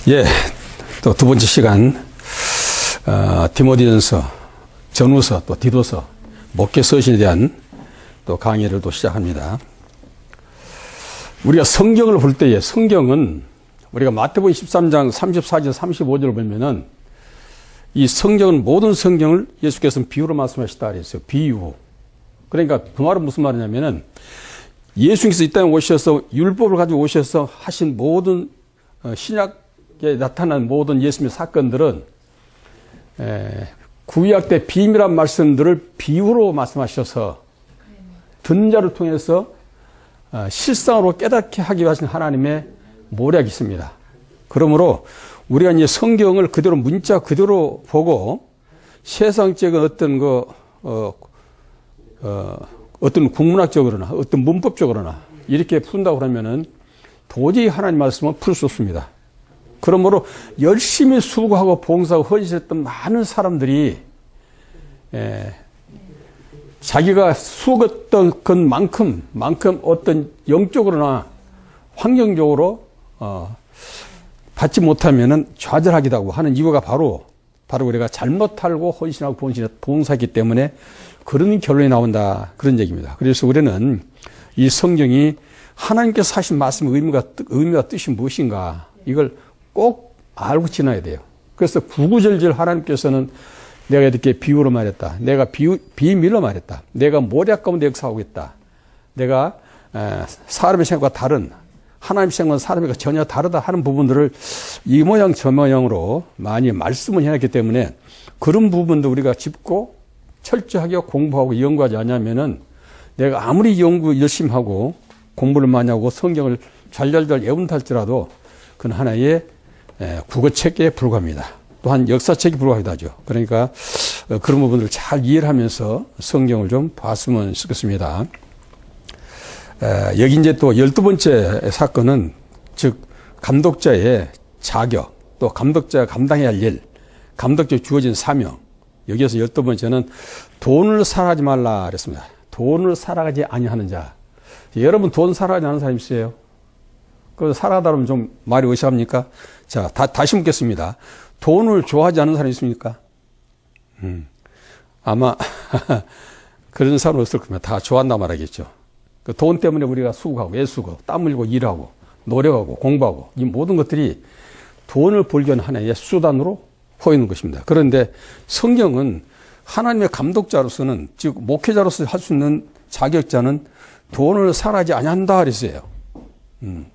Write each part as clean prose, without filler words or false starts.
예, 또 두 번째 시간, 디모데전서, 전후서, 또 디도서, 목회 서신에 대한 또 강의를 또 시작합니다. 우리가 성경을 볼 때에 성경은 우리가 마태복음 13장 34절 35절을 보면은 이 성경은 모든 성경을 예수께서는 비유로 말씀하셨다 그랬어요. 비유. 그러니까 그 말은 무슨 말이냐면은 예수께서 이 땅에 오셔서 율법을 가지고 오셔서 하신 모든 신약에 나타난 모든 예수님의 사건들은 구약 때 비밀한 말씀들을 비유로 말씀하셔서 듣는 자를 통해서 실상으로 깨닫게 하기 위해 하신 하나님의 모략이 있습니다. 그러므로 우리가 이제 성경을 그대로 문자 그대로 보고 세상적인 어떤 국문학적으로나 어떤 문법적으로나 이렇게 푼다고 그러면은 도저히 하나님 말씀은 풀 수 없습니다. 그러므로 열심히 수고하고 봉사하고 헌신했던 많은 사람들이 자기가 수고했던 것만큼 어떤 영적으로나 환경적으로 받지 못하면은 좌절하기도 하는 이유가 바로 우리가 잘못 알고 헌신하고 봉사했기 때문에 그런 결론이 나온다. 그런 얘기입니다. 그래서 우리는 이 성경이 하나님께서 하신 말씀의 의미와 뜻이 무엇인가 이걸 꼭 알고 지나야 돼요. 그래서 구구절절 하나님께서는 내가 이렇게 비유로 말했다. 내가 비밀로 말했다. 내가 모략 가운데 역사하고 있다. 내가 사람의 생각과 다른 하나님의 생각과 사람의 생각과 전혀 다르다 하는 부분들을 이 모양 저 모양으로 많이 말씀을 해놨기 때문에 그런 부분도 우리가 짚고 철저하게 공부하고 연구하지 않으면은 내가 아무리 연구 열심히 하고 공부를 많이 하고 성경을 잘잘잘 외운다 할지라도 그건 하나의 국어책에 불과합니다. 또한 역사책에 불과하기도 하죠. 그러니까 그런 부분들을 잘 이해를 하면서 성경을 좀 봤으면 좋겠습니다. 여기 이제 또 12번째 사건은 즉 감독자의 자격 또 감독자가 감당해야 할 일, 감독자에 주어진 사명. 여기에서 12번째는 돈을 사랑하지 말라 그랬습니다. 돈을 사랑하지 아니하는 자. 여러분 돈 사랑하지 않는 사람 있어요? 그 사랑하다 그러면 좀 말이 의심합니까? 자, 다시 묻겠습니다. 돈을 좋아하지 않는 사람 있습니까? 아마 그런 사람 없을 겁니다. 다 좋아한다 말하겠죠. 그 돈 때문에 우리가 수고하고 애쓰고 땀 흘리고 일하고 노력하고 공부하고 이 모든 것들이 돈을 벌기 위한 하나의 수단으로 보이는 것입니다. 그런데 성경은 하나님의 감독자로서는 즉 목회자로서 할 수 있는 자격자는 돈을 사랑하지 아니한다 그랬어요.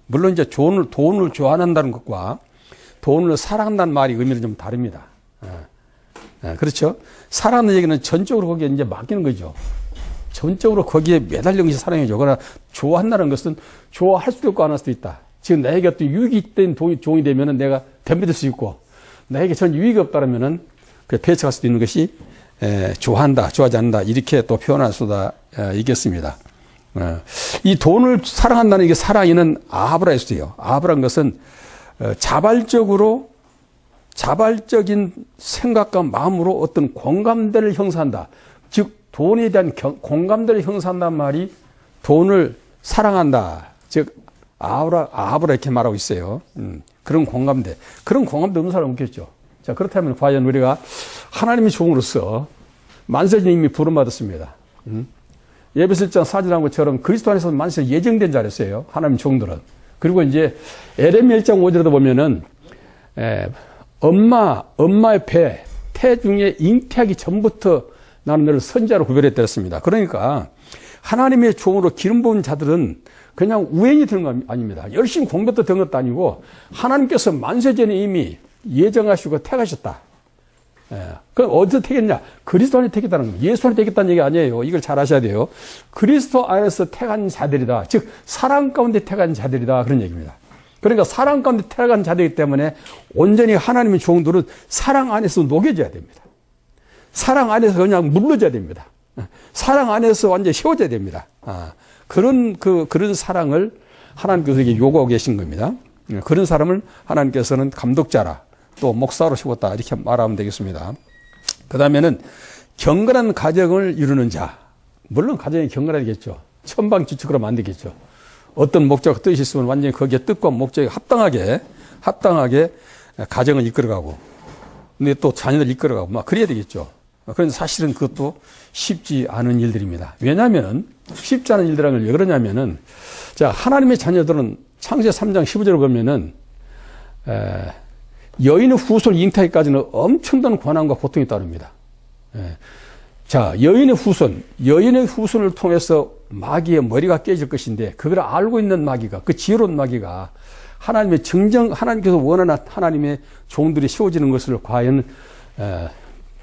물론 이제 돈을 좋아한다는 것과 돈을 사랑한다는 말이 의미는 좀 다릅니다. 그렇죠? 사랑하는 얘기는 전적으로 거기에 이제 맡기는 거죠. 전적으로 거기에 매달린 것이 사랑이죠. 그러나 좋아한다는 것은 좋아할 수도 있고 안 할 수도 있다. 지금 나에게 어떤 유익이 된 종이 되면은 내가 덤벼들 수 있고 나에게 전 유익이 없다면은 배척할 수도 있는 것이 좋아한다, 좋아하지 않는다 이렇게 또 표현할 수가 있겠습니다. 이 돈을 사랑한다는 이게 사랑에는 아하브라 했어요. 아하브라는 것은 자발적인 생각과 마음으로 어떤 공감대를 형성한다. 즉 돈에 대한 공감대를 형성한다는 말이 돈을 사랑한다. 즉 아하브라 이렇게 말하고 있어요. 그런 공감대 없는 사람 없겠죠. 자, 그렇다면 과연 우리가 하나님의 종으로서 만세주님이 부름받았습니다. 에베소 1장 4절에 한 것처럼 그리스도 안에서 만세 예정된 자였어요. 하나님 종들은. 그리고 이제 에레미야 1장 5절에도 보면은 엄마의 태 중에 잉태하기 전부터 나는 너를 선지자로 구별했다 했습니다. 그러니까 하나님의 종으로 기름 부은 자들은 그냥 우연히 되는 거 아닙니다. 열심히 공부도 된 것도 아니고 하나님께서 만세전에 이미 예정하시고 택하셨다. 그럼 어디서 택했냐? 그리스도 안에 택했다는 겁니다. 예수 안에 택했다는 얘기 아니에요. 이걸 잘 아셔야 돼요. 그리스도 안에서 택한 자들이다. 즉 사랑 가운데 택한 자들이다. 그런 얘기입니다. 그러니까 사랑 가운데 택한 자들이기 때문에 온전히 하나님의 종들은 사랑 안에서 녹여져야 됩니다. 사랑 안에서 그냥 물러져야 됩니다. 사랑 안에서 완전히 세워져야 됩니다. 그런 사랑을 하나님께서 요구하고 계신 겁니다. 그런 사람을 하나님께서는 감독자라 또 목사로 세웠다 이렇게 말하면 되겠습니다. 그 다음에는 경건한 가정을 이루는 자. 물론 가정이 경건하겠죠. 천방지축으로 만들겠죠. 어떤 목적과 뜻이 있으면 완전히 거기에 뜻과 목적에 합당하게 가정을 이끌어가고, 근데 또 자녀들 이끌어가고, 막 그래야 되겠죠. 그런데 사실은 그것도 쉽지 않은 일들입니다. 왜냐하면 쉽지 않은 일이라는 걸 왜 그러냐면은, 자, 하나님의 자녀들은 창세 3장 15절을 보면은, 여인의 후손을 잉태하기까지는 엄청난 고난과 고통이 따릅니다. 자, 여인의 후손을 통해서 마귀의 머리가 깨질 것인데, 그걸 알고 있는 마귀가, 그 지혜로운 마귀가 하나님의 하나님께서 원하는 하나님의 종들이 세워지는 것을 과연,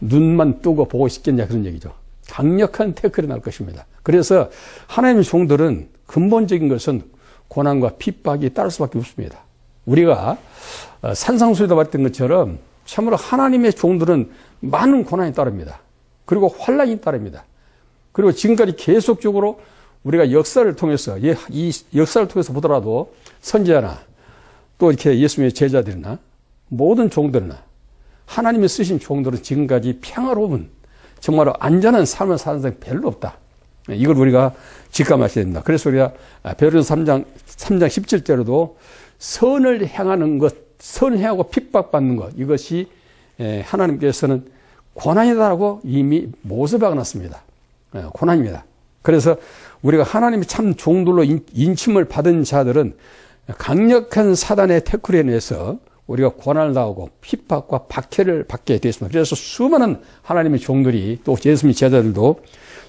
눈만 뜨고 보고 싶겠냐, 그런 얘기죠. 강력한 태클이 날 것입니다. 그래서 하나님의 종들은 근본적인 것은 고난과 핍박이 따를 수밖에 없습니다. 우리가 산상수에도 봤던 것처럼 참으로 하나님의 종들은 많은 고난이 따릅니다. 그리고 환난이 따릅니다. 그리고 지금까지 계속적으로 우리가 역사를 통해서, 이 역사를 통해서 보더라도 선지자나 또 이렇게 예수님의 제자들이나 모든 종들이나 하나님이 쓰신 종들은 지금까지 평화로운 정말 안전한 삶을 사는 사람이 별로 없다. 이걸 우리가 직감하셔야 됩니다. 그래서 우리가 베드로전서 3장 17절에도 선을 행하는 것, 선을 행하고 핍박받는 것, 이것이 하나님께서는 고난이다라고 이미 모습하고 놨습니다. 고난입니다. 그래서 우리가 하나님의 참 종들로 인침을 받은 자들은 강력한 사단의 태클에 의해서 우리가 고난을 당하고 핍박과 박해를 받게 되었습니다. 그래서 수많은 하나님의 종들이 또 예수님의 제자들도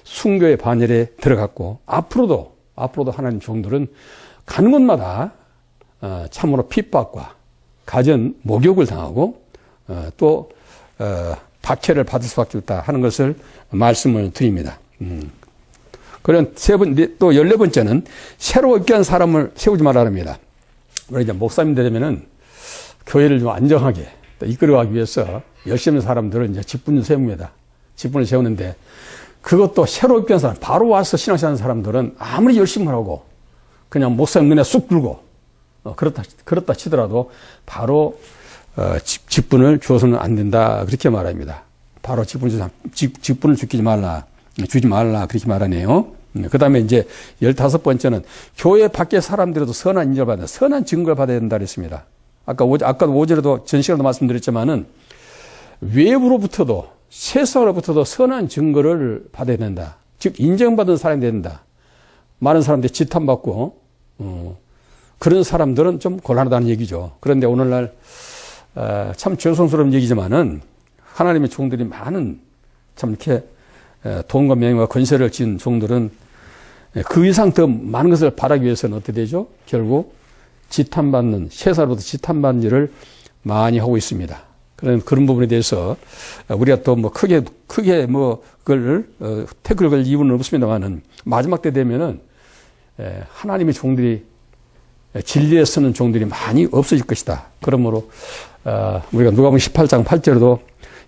순교의 반열에 들어갔고, 앞으로도 하나님 종들은 가는 곳마다 참으로 핍박과 가전 목욕을 당하고 또 박해를 받을 수밖에 없다 하는 것을 말씀을 드립니다. 그런 또 14번째는 새로 얻게 한 사람을 세우지 말라 합니다. 우리 이제 목사님 되려면은 교회를 좀 안정하게 이끌어가기 위해서 열심히 하는 사람들은 이제 직분을 세웁니다. 직분을 세우는데, 그것도 새로 얻게 한 사람, 바로 와서 신앙생활 하는 사람들은 아무리 열심히 하고 그냥 목사님 눈에 쑥 들고 그렇다 치더라도 바로 직분을 줘서는 안 된다, 그렇게 말합니다. 바로 직분을 주지 말라 그렇게 말하네요. 그 다음에 이제 15번째는 교회 밖의 사람들에도 선한 인정을 받는다, 선한 증거를 받아야 된다 그랬습니다. 아까도 5절에도 전 시간에도 말씀드렸지만은 외부로부터도 세상으로부터도 선한 증거를 받아야 된다. 즉 인정받은 사람이 된다. 많은 사람들이 지탄받고 그런 사람들은 좀 곤란하다는 얘기죠. 그런데 오늘날 참 죄송스러운 얘기지만은 하나님의 종들이 많은 참 이렇게 돈과 명예와 권세를 지은 종들은 그 이상 더 많은 것을 바라기 위해서는 어떻게 되죠? 결국 지탄받는, 세상으로부터 지탄받는 일을 많이 하고 있습니다. 그런 부분에 대해서 우리가 또 뭐 크게 태클을 걸 이유는 없습니다만은 마지막 때 되면은 하나님의 종들이, 진리에 서는 종들이 많이 없어질 것이다. 그러므로 우리가 누가복음 18장 8절에도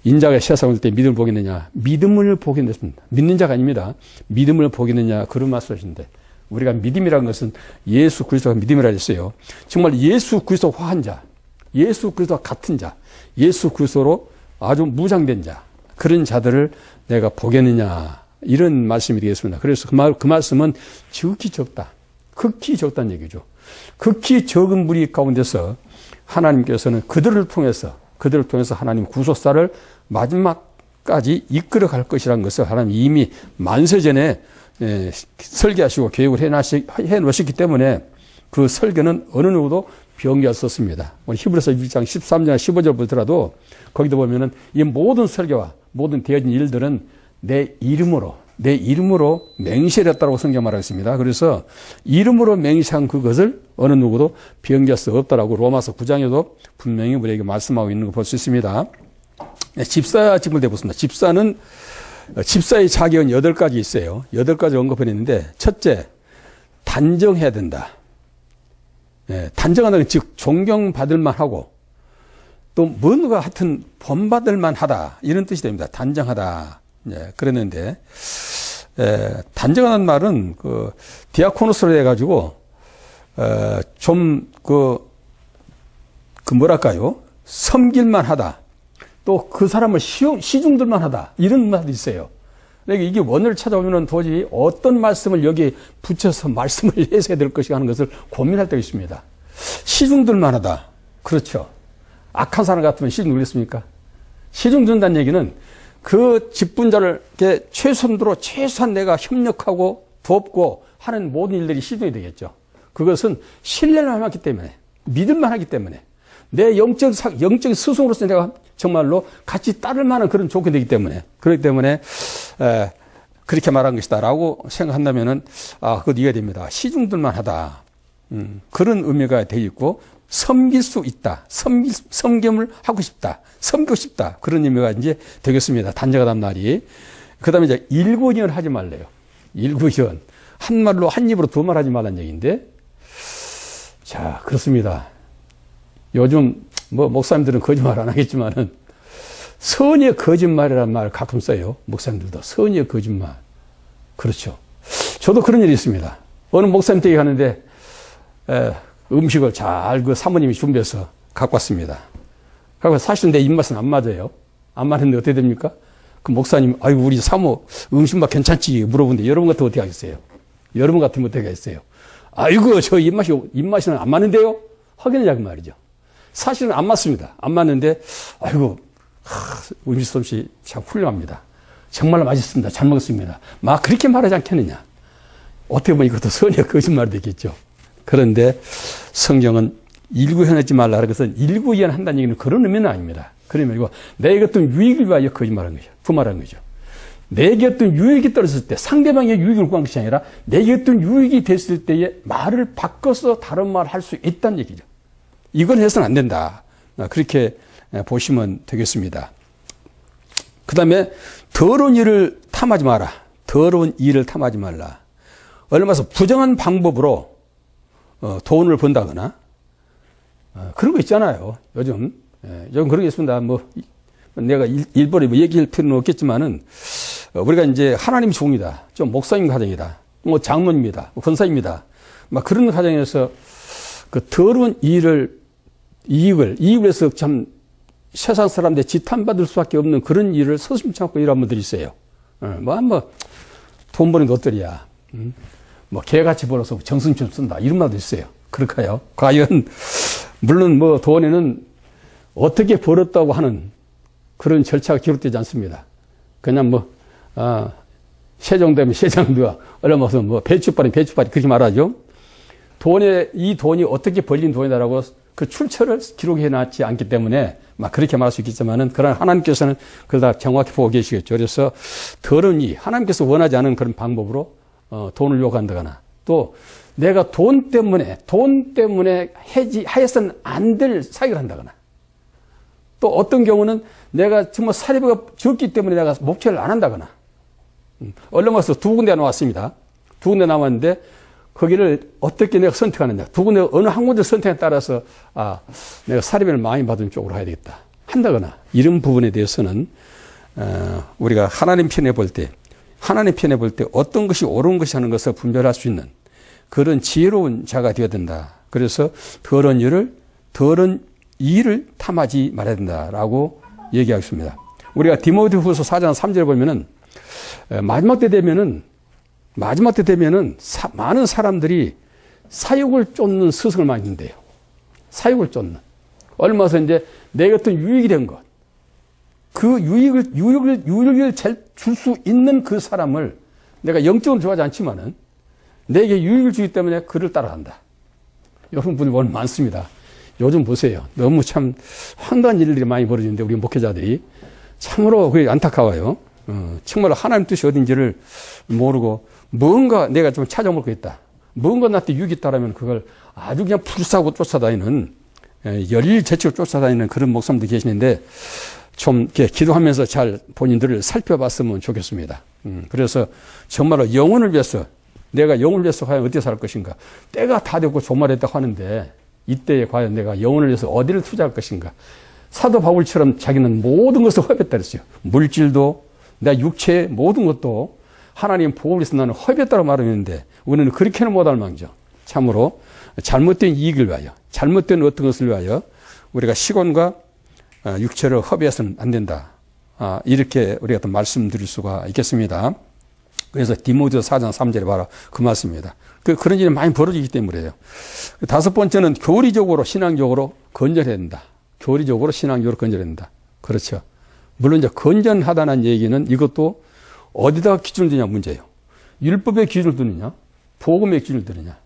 인자가 세상을 올 때 믿음을 보겠느냐, 믿음을 보겠느냐, 믿는 자가 아닙니다. 믿음을 보겠느냐, 그런 말씀하시는데, 우리가 믿음이라는 것은 예수 그리스도가 믿음이라 했어요. 정말 예수 그리스도 화한 자, 예수 그리스도와 같은 자, 예수 그리스도로 아주 무장된 자, 그런 자들을 내가 보겠느냐, 이런 말씀이 되겠습니다. 그래서 그 말씀은 극히 적다는 얘기죠. 극히 적은 무리 가운데서 하나님께서는 그들을 통해서 하나님 구속사를 마지막까지 이끌어 갈 것이라는 것을 하나님 이미 만세전에 설계하시고 계획을 해 놓으셨기 때문에 그 설계는 어느 누구도 변경할 수 없습니다. 히브리서 1장 13장 15절 보더라도 거기도 보면은 이 모든 설계와 모든 되어진 일들은 내 이름으로 맹세했다고 성경 말하고 있습니다. 그래서 이름으로 맹세한 그것을 어느 누구도 변경할 수 없다라고 로마서 9장에도 분명히 우리에게 말씀하고 있는 거 볼 수 있습니다. 집사 직분을 해보겠습니다. 집사의 자격은 8가지 있어요. 8가지 언급을 했는데, 첫째, 단정해야 된다. 단정하다는 즉 존경받을 만하고 또 뭔가 하여튼 본받을 만하다, 이런 뜻이 됩니다. 단정하다. 그랬는데 단정하다는 말은 그 디아코노스로 해가지고 좀 뭐랄까요, 섬길만 하다, 또 그 사람을 시중들만 하다, 이런 말도 있어요. 그러니까 이게 원어를 찾아오면은 도저히 어떤 말씀을 여기에 붙여서 말씀을 해서 해야 될 것인가 하는 것을 고민할 때가 있습니다. 시중들만 하다. 그렇죠. 악한 사람 같으면 시중 누리겠습니까? 시중 준다는 얘기는 그 직분자를 최선으로 최소한 내가 협력하고 돕고 하는 모든 일들이 시중이 되겠죠. 그것은 신뢰를 하기 때문에, 믿을만 하기 때문에, 내 영적 스승으로서 내가 정말로 같이 따를 만한 그런 조건이 되기 때문에, 그렇기 때문에 그렇게 말한 것이다라고 생각한다면은 그것도 이해가 됩니다. 시중들만 하다. 그런 의미가 되어 있고, 섬길 수 있다. 섬김을 하고 싶다. 섬기고 싶다. 그런 의미가 이제 되겠습니다. 단자가 담 말이. 그 다음에 이제 일구연 하지 말래요. 일구연. 한 말로, 한 입으로 두 말 하지 말라는 얘기인데, 자, 그렇습니다. 요즘, 목사님들은 거짓말 안 하겠지만은, 선의의 거짓말이라는 말을 가끔 써요. 목사님들도. 선의의 거짓말. 그렇죠. 저도 그런 일이 있습니다. 어느 목사님 댁에 가는데, 음식을 잘 사모님이 준비해서 갖고 왔습니다. 그리고 사실 내 입맛은 안 맞아요. 안 맞는데 어떻게 됩니까? 그 목사님, 아이고, 우리 사모 음식 맛 괜찮지? 물어보는데 여러분 같으면 어떻게 하겠어요? 여러분 같으면 어떻게 하겠어요? 아이고, 저 입맛이는 안 맞는데요? 확인하자고 말이죠. 사실은 안 맞습니다. 안 맞는데, 아이고, 음식 솜씨 참 훌륭합니다. 정말 맛있습니다. 잘 먹었습니다. 막 그렇게 말하지 않겠느냐? 어떻게 보면 이것도 선의의 거짓말이 되겠죠. 그런데 성경은 일구현하지 말라. 그것은 일구현 한다는 얘기는 그런 의미는 아닙니다. 그런 의미고 내게 어떤 유익을 위하여 거짓말한 거죠. 부말한 거죠. 내게 어떤 유익이 떨어졌을 때 상대방의 유익을 구한 것이 아니라 내게 어떤 유익이 됐을 때에 말을 바꿔서 다른 말 할 수 있다는 얘기죠. 이건 해서는 안 된다. 그렇게 보시면 되겠습니다. 그 다음에 더러운 일을 탐하지 마라. 더러운 일을 탐하지 말라. 얼마서 부정한 방법으로 돈을 번다거나 그런 거 있잖아요. 요즘 그런 게 있습니다. 내가 일본에 얘기할 필요는 없겠지만은 우리가 이제 하나님이 종이다. 좀 목사님 가정이다. 장로입니다. 권사입니다. 막 그런 가정에서 그 더러운 이익을 위해서 참 세상 사람들의 지탄받을 수밖에 없는 그런 일을 서슴지 않고 일하는 분들이 있어요. 돈 버는 것들이야. 개같이 벌어서 정승처럼 쓴다. 이런 말도 있어요. 그럴까요? 과연, 물론 돈에는 어떻게 벌었다고 하는 그런 절차가 기록되지 않습니다. 그냥 세종되면 세종도가 얼마 무슨 배추빨이 그렇게 말하죠. 이 돈이 어떻게 벌린 돈이다라고 그 출처를 기록해 놨지 않기 때문에 막 그렇게 말할 수 있겠지만은 그러나 하나님께서는 그걸 다 정확히 보고 계시겠죠. 그래서 더러니 하나님께서 원하지 않은 그런 방법으로 돈을 요구한다거나 또 내가 돈 때문에 하여서는 안 될 사기를 한다거나 또 어떤 경우는 내가 정말 사례비가 적기 때문에 내가 목표를 안 한다거나 얼른 와서 두 군데 나왔습니다. 두 군데 나왔는데 거기를 어떻게 내가 선택하느냐 두 군데 어느 한 군데 선택에 따라서 내가 사례비를 많이 받은 쪽으로 해야 되겠다 한다거나 이런 부분에 대해서는 우리가 하나님 편에 볼 때 어떤 것이 옳은 것이 하는 것을 분별할 수 있는 그런 지혜로운 자가 되어야 된다. 그래서 더러운 일을 탐하지 말아야 된다라고 얘기하고 있습니다. 우리가 디모데후서 4장 3절에 보면은 마지막 때 되면은 많은 사람들이 사욕을 쫓는 스승을 많이 있는데요. 사욕을 쫓는. 얼마 전 이제 내가 어떤 유익이 된 것. 그 유익을 줄 수 있는 그 사람을 내가 영적으로 좋아하지 않지만은 내게 유익을 주기 때문에 그를 따라간다. 이런 분이 오늘 많습니다. 요즘 보세요. 너무 참 황당한 일들이 많이 벌어지는데 우리 목회자들이 참으로 그게 안타까워요. 정말 하나님 뜻이 어딘지를 모르고 뭔가 내가 좀 찾아먹고 있다. 뭔가 나한테 유익이 있다라면 그걸 아주 그냥 풀싸고 쫓아다니는 열일제치로 쫓아다니는 그런 목사님도 계시는데 좀 이렇게 기도하면서 잘 본인들을 살펴봤으면 좋겠습니다. 그래서 정말로 영혼을 위해서 내가 영혼을 위해서 과연 어떻게 살 것인가. 때가 다 되고 종말했다고 하는데 이때에 과연 내가 영혼을 위해서 어디를 투자할 것인가. 사도 바울처럼 자기는 모든 것을 허비했다 그랬어요. 물질도 내 육체의 모든 것도 하나님 보호를 위해서 나는 허비했다고 말하는데 우리는 그렇게는 못할 망정. 참으로 잘못된 이익을 위하여 잘못된 어떤 것을 위하여 우리가 시간과 육체를 허비해서는 안 된다. 이렇게 우리가 또 말씀드릴 수가 있겠습니다. 그래서 디모데후서 4장 3절에 바로 그 말씀입니다. 그런 일이 많이 벌어지기 때문에요. 다섯 번째는 교리적으로 신앙적으로 건전해야 된다. 교리적으로 신앙적으로 건전해야 된다. 그렇죠. 물론 이제 건전하다는 얘기는 이것도 어디다가 기준을 두냐 문제예요. 율법의 기준을 두느냐, 복음의 기준을 두느냐.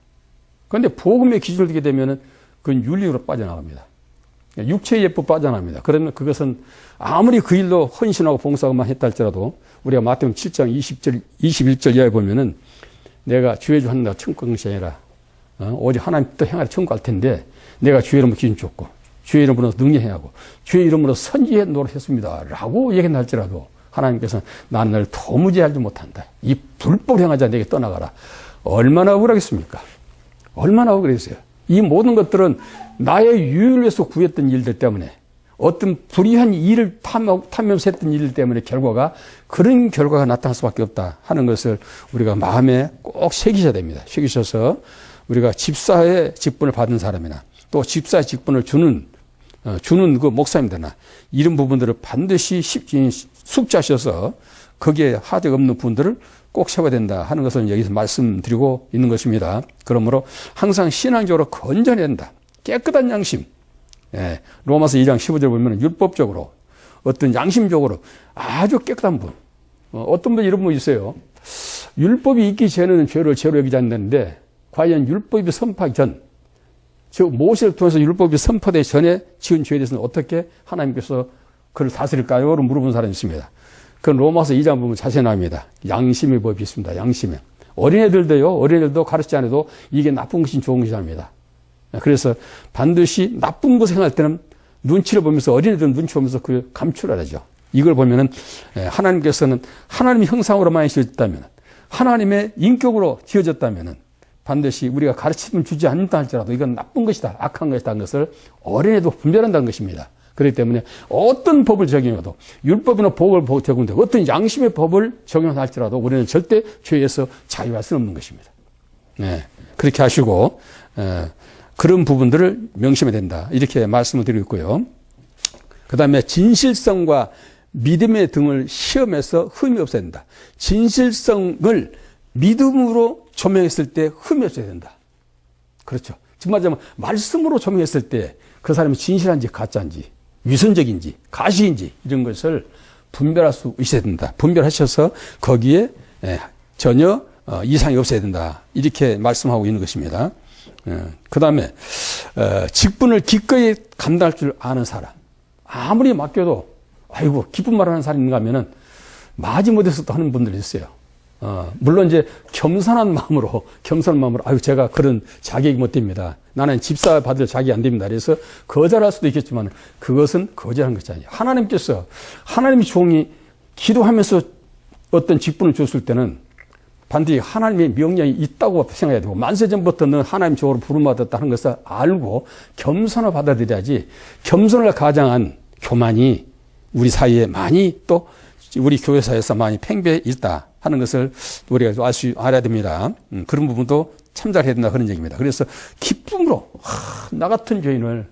그런데 복음의 기준을 두게 되면은 그건 윤리로 빠져나갑니다. 육체의 예법 빠져나갑니다. 그러면 그것은 아무리 그 일로 헌신하고 봉사만 했다 할지라도 우리가 마태복음 7장 20절, 21절 이하에 보면은 내가 주의 주 한다고 천국 간 것이 아니라 오직 하나님 또 행하려 천국 갈 텐데 내가 주의 이름으로 기준 줬고 주의 이름으로 능히 하고 주의 이름으로 선지해 노릇했습니다. 라고 얘기한다 할지라도 하나님께서는 나는 너를 도무지 알지 못한다. 이 불법을 행하지 않아 내게 떠나가라. 얼마나 억울하겠습니까? 얼마나 억울했어요. 이 모든 것들은 나의 유익을 위해서 구했던 일들 때문에 어떤 불의한 일을 탐면서 했던 일 때문에 그런 결과가 나타날 수밖에 없다 하는 것을 우리가 마음에 꼭 새기셔야 됩니다. 새기셔서 우리가 집사의 직분을 받은 사람이나 또 집사의 직분을 주는 그 목사님들이나 이런 부분들을 반드시 숙지하셔서 거기에 하대가 없는 분들을 꼭 세워야 된다 하는 것을 여기서 말씀드리고 있는 것입니다. 그러므로 항상 신앙적으로 건전해야 된다. 깨끗한 양심. 예, 로마서 2장 15절 보면 율법적으로 어떤 양심적으로 아주 깨끗한 분. 어떤 분 이런 분 있어요. 율법이 있기 전에는 죄를 죄로 여기지 않는데 과연 율법이 선포하기 전, 즉 모세를 통해서 율법이 선포되기 전에 지은 죄에 대해서는 어떻게 하나님께서 그를 다스릴까요? 라고 물어본 사람이 있습니다. 그건 로마서 2장 보면 자세히 나옵니다. 양심의 법이 있습니다. 양심의. 어린애들도 가르치지 않아도 이게 나쁜 것이 좋은 것이 아닙니다. 그래서 반드시 나쁜 것을 행할 때는 눈치를 보면서 어린애들은 눈치 보면서 그걸 감출하죠. 이걸 보면은 하나님께서는 하나님의 형상으로만 지어졌다면 하나님의 인격으로 지어졌다면 반드시 우리가 가르침을 주지 않는다 할지라도 이건 나쁜 것이다, 악한 것이다 하는 것을 어린애도 분별한다는 것입니다. 그렇기 때문에 어떤 법을 적용해도 율법이나 복을 적용되고 어떤 양심의 법을 적용한다 할지라도 우리는 절대 죄에서 자유할 수는 없는 것입니다. 네, 그렇게 하시고 그런 부분들을 명심해야 된다. 이렇게 말씀을 드리고 있고요. 그 다음에 진실성과 믿음의 등을 시험해서 흠이 없어야 된다. 진실성을 믿음으로 조명했을 때 흠이 없어야 된다. 그렇죠. 즉 말하자면 말씀으로 조명했을 때 그 사람이 진실한지 가짜인지 위선적인지 가시인지 이런 것을 분별할 수 있어야 된다. 분별하셔서 거기에 전혀 이상이 없어야 된다. 이렇게 말씀하고 있는 것입니다. 그 다음에 직분을 기꺼이 감당할 줄 아는 사람. 아무리 맡겨도 아이고 기쁜 말하는 사람이 있는가 하면은 마지못해서 또 하는 분들이 있어요. 물론 이제 겸손한 마음으로 아유 제가 그런 자격이 못 됩니다. 나는 집사 받을 자격이 안 됩니다. 그래서 거절할 수도 있겠지만 그것은 거절한 것이 아니에요. 하나님께서 하나님의 종이 기도하면서 어떤 직분을 줬을 때는 반드시 하나님의 명령이 있다고 생각해야 되고 만세전부터는 하나님 종으로 부름받았다는 것을 알고 겸손을 받아들여야지 겸손을 가장한 교만이 우리 사이에 많이 또 우리 교회사에서 많이 팽배해 있다 하는 것을 우리가 알아야 됩니다. 그런 부분도 참작해야 된다 그런 얘기입니다. 그래서 기쁨으로 나 같은 죄인을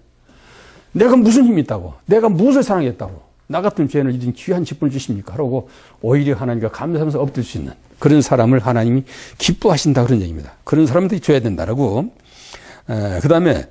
내가 무슨 힘이 있다고 내가 무엇을 사랑했다고 나 같은 죄인을 이런 귀한 직분을 주십니까? 하고 오히려 하나님과 감사하면서 엎드릴 수 있는 그런 사람을 하나님이 기뻐하신다 그런 얘기입니다. 그런 사람들이 줘야 된다라고. 그 다음에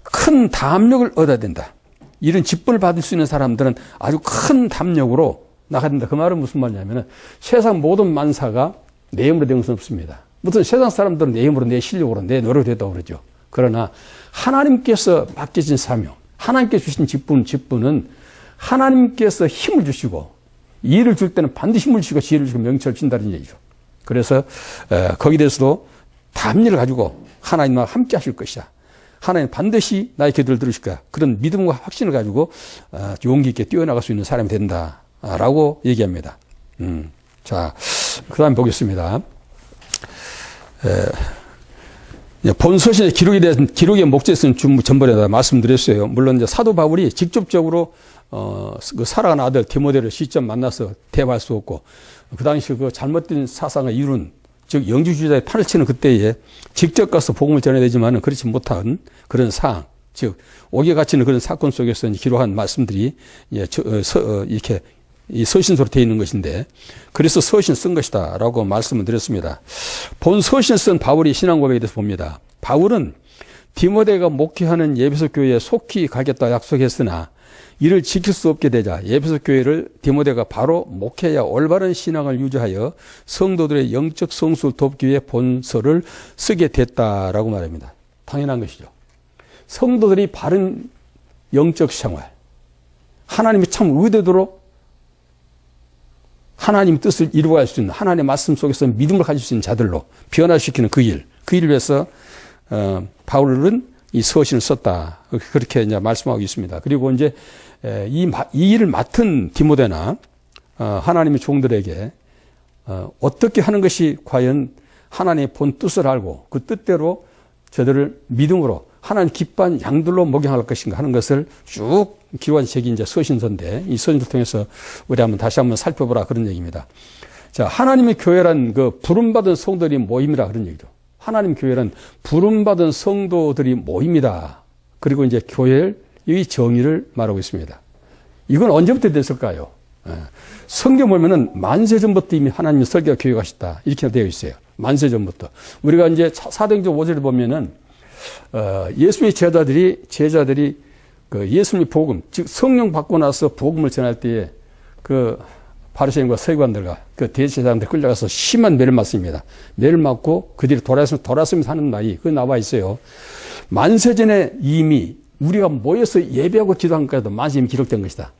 큰 담력을 얻어야 된다. 이런 직분을 받을 수 있는 사람들은 아주 큰 담력으로 나가야 된다. 그 말은 무슨 말이냐면 세상 모든 만사가 내 힘으로 된 것은 없습니다. 무슨 세상 사람들은 내 힘으로 내 실력으로 내 노력으로 됐다고 그러죠. 그러나 하나님께서 맡겨진 사명, 하나님께 주신 직분은 하나님께서 힘을 주시고 일을 줄 때는 반드시 힘을 주시고 지혜를 주시고 명철을 주신다는 얘기죠. 그래서 거기에 대해서도 담력을 가지고 하나님과 함께 하실 것이다. 하나님 반드시 나의 기도를 들으실 거야. 그런 믿음과 확신을 가지고 용기 있게 뛰어나갈 수 있는 사람이 된다라고 얘기합니다. 자, 그 다음 보겠습니다. 본 서신의 기록에 대한 기록의 목적에 쓰는 전번에 말씀드렸어요. 물론 이제 사도 바울이 직접적으로 그 살아간 아들 디모데를 직접 만나서 대화할 수 없고 그 당시 그 잘못된 사상을 이룬 즉 영주주의자의 판을 치는 그때에 직접 가서 복음을 전해야 되지만은 그렇지 못한 그런 상황, 즉 옥에 갇히는 그런 사건 속에서 기록한 말씀들이 이렇게 이 서신서로 되어 있는 것인데 그래서 서신 쓴 것이다라고 말씀을 드렸습니다. 본 서신을 쓴 바울의 신앙 고백에 대해서 봅니다. 바울은 디모데가 목회하는 에베소 교회에 속히 가겠다 약속했으나 이를 지킬 수 없게 되자 에베소 교회를 디모데가 바로 목회야 올바른 신앙을 유지하여 성도들의 영적 성수를 돕기 위해 본서를 쓰게 됐다라고 말합니다. 당연한 것이죠. 성도들이 바른 영적 생활, 하나님이 참 의도대로 하나님 뜻을 이루어갈 수 있는 하나님의 말씀 속에서 믿음을 가질 수 있는 자들로 변화시키는 그 일을 위해서 바울은 이 서신을 썼다. 그렇게 이제 말씀하고 있습니다. 그리고 이제 이 일을 맡은 디모데나 하나님의 종들에게 어떻게 하는 것이 과연 하나님의 본 뜻을 알고 그 뜻대로 저들을 믿음으로 하나님 기뻐한 양들로 목양할 것인가 하는 것을 쭉 기록한 책이 이제 서신서인데 이 서신을 통해서 우리 다시 한번 살펴보라 그런 얘기입니다. 자, 하나님의 교회란 그 부름받은 성도들이 모임이라 그런 얘기죠. 하나님 교회란 부름받은 성도들이 모입니다. 그리고 이제 교회의 정의를 말하고 있습니다. 이건 언제부터 됐을까요? 성경 보면은 만세전부터 이미 하나님의 설계가 교회가 하셨다. 이렇게 되어 있어요. 만세전부터. 우리가 이제 사도행전 5절에 보면은, 예수님의 제자들이 그 예수님의 복음, 즉 성령 받고 나서 복음을 전할 때에 그 바리새인과 서기관들과 그 대제사장들 끌려가서 심한 매를 맞습니다. 매를 맞고 그 뒤로 돌아서면서 하는 날이 그 나와 있어요. 만세전에 이미 우리가 모여서 예배하고 기도한 것까지도 만세 이미 기록된 것이다.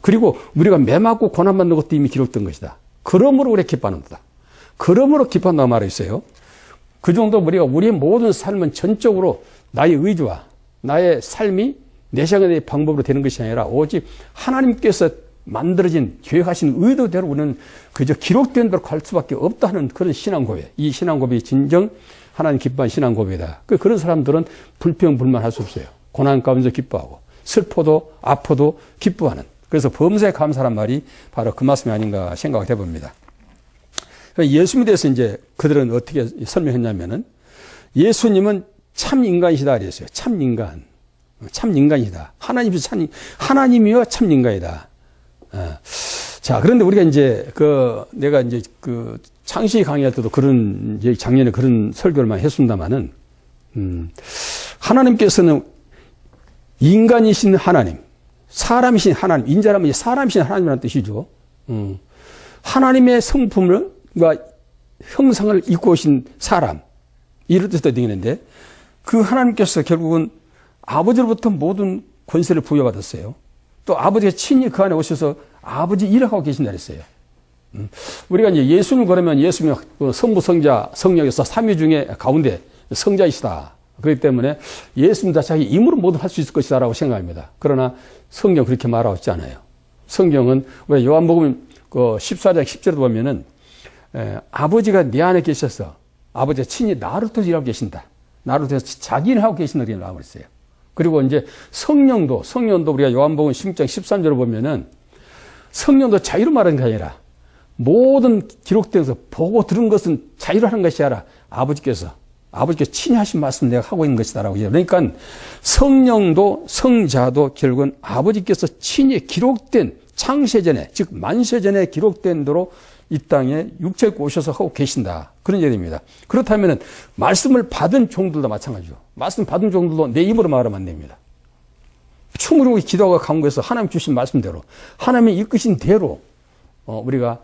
그리고 우리가 매 맞고 고난받는 것도 이미 기록된 것이다. 그러므로 우리가 기뻐한다. 그러므로 기뻐한다고 말했어요. 그 정도 우리가 우리의 모든 삶은 전적으로 나의 의지와 나의 삶이 내 생각의 방법으로 되는 것이 아니라 오직 하나님께서 만들어진 계획하신 의도대로 우리는 그저 기록된 대로 갈 수밖에 없다 하는 그런 신앙고백. 이 신앙고백이 진정 하나님 기뻐한 신앙고백이다. 그런 사람들은 불평불만할 수 없어요. 고난 가운데 기뻐하고 슬퍼도 아파도 기뻐하는. 그래서 범사에 감사란 말이 바로 그 말씀이 아닌가 생각이 해봅니다. 예수님에 대해서 이제 그들은 어떻게 설명했냐면은 예수님은 참 인간이시다 그랬어요. 참 인간. 참 인간이다. 하나님이여 참 인간이다. 자, 그런데 우리가 이제 내가 이제 창세기 강의할 때도 그런, 작년에 그런 설교를 많이 했습니다만은, 하나님께서는 인간이신 하나님, 사람이신 하나님, 인자라면 사람이신 하나님이라는 뜻이죠. 하나님의 성품과 형상을 입고 오신 사람, 이런 뜻도 되겠는데, 그 하나님께서 결국은 아버지로부터 모든 권세를 부여받았어요. 또 아버지가 친히 그 안에 오셔서 아버지 일을 하고 계신다 그랬어요. 우리가 이제 예수님 그러면 예수님이 성부, 성자, 성령에서 삼위 중에 가운데 성자이시다. 그렇기 때문에 예수님 다 자기 임으로 모두 할 수 있을 것이다라고 생각합니다. 그러나 성경 그렇게 말하고 있지 않아요. 성경은 왜 요한복음 14장 10절에 보면은 아버지가 내 안에 계셔서 아버지가 친히 나를 통해서 일하고 계신다. 나를 통해서 자기 일을 하고 계신다. 이렇게 나오고 있어요. 그리고 이제 성령도 우리가 요한복음 16장 13절을 보면은 성령도 자유로 말하는 게 아니라 모든 기록되어서 보고 들은 것은 자유로 하는 것이 아니라 아버지께서 친히 하신 말씀 내가 하고 있는 것이다라고 해요. 그러니까 성령도 성자도 결국은 아버지께서 친히 기록된 창세전에 즉 만세전에 기록된 대로 이 땅에 육체에 오셔서 하고 계신다. 그런 얘기입니다. 그렇다면 말씀을 받은 종들도 마찬가지죠. 말씀 받은 종들도 내 입으로 말하면 안 됩니다. 충분히 기도하고 강구해서 하나님 주신 말씀대로 하나님이 이끄신 대로 우리가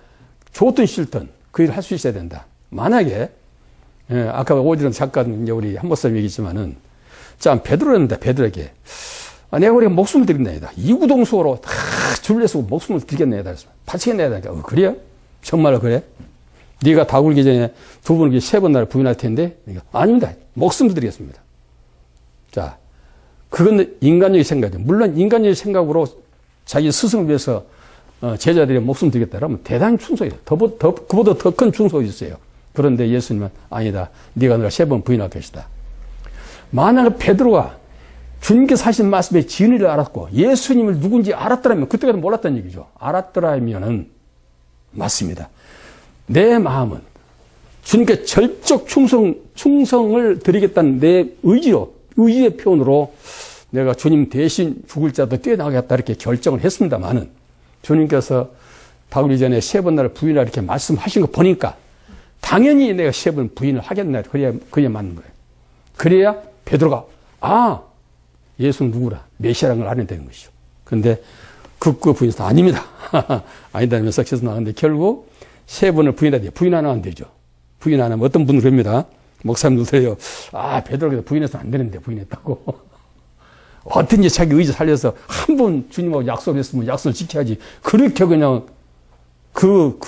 좋든 싫든 그 일을 할 수 있어야 된다. 만약에 아까 오지런 잠깐 이제 우리 한복사님 얘기했지만은 자 베드로였는데 베드로에게 내가 우리가 목숨을 드린다이다. 이구동성으로 다 줄려서 목숨을 드리겠나이다. 바치겠나이다. 그래요? 정말로 그래? 네가 다 굴기 전에 두 번, 세 번 나를 부인할 텐데? 아닙니다. 목숨을 드리겠습니다. 자, 그건 인간적인 생각이죠. 물론 인간적인 생각으로 자기 스승을 위해서 제자들이 목숨 드리겠다 그러면 대단히 충성이에요. 그보다 더 큰 충성이 있어요. 그런데 예수님은 아니다. 네가 내가 세 번 부인할 것이다. 만약 베드로가 주님께서 하신 말씀의 진리를 알았고 예수님을 누군지 알았더라면 그때까지 몰랐다는 얘기죠. 알았더라면은 맞습니다. 내 마음은 주님께 절적 충성을 드리겠다는 내 의지의 표현으로 내가 주님 대신 죽을 자도 뛰어나가겠다 이렇게 결정을 했습니다만은 주님께서 다구리 전에 세 번 나를 부인하라 이렇게 말씀하신 거 보니까 당연히 내가 세 번 부인을 하겠나 그래야 맞는 거예요. 그래야 베드로가 예수는 누구라? 메시아라는 걸 알아야 되는 것이죠. 그런데 극구 부인해서 아닙니다. 아니다 하면서 계속 나가는데 결국 세 번을 부인해야 돼요. 부인 안 하면 안 되죠. 부인 안 하면 어떤 분은 그럽니다. 목사님들 그래요. 베드로가 부인해서는 안 되는데 부인했다고. 어떤지 자기 의지 살려서 한 번 주님하고 약속했으면 약속을 지켜야지. 그렇게 그냥 그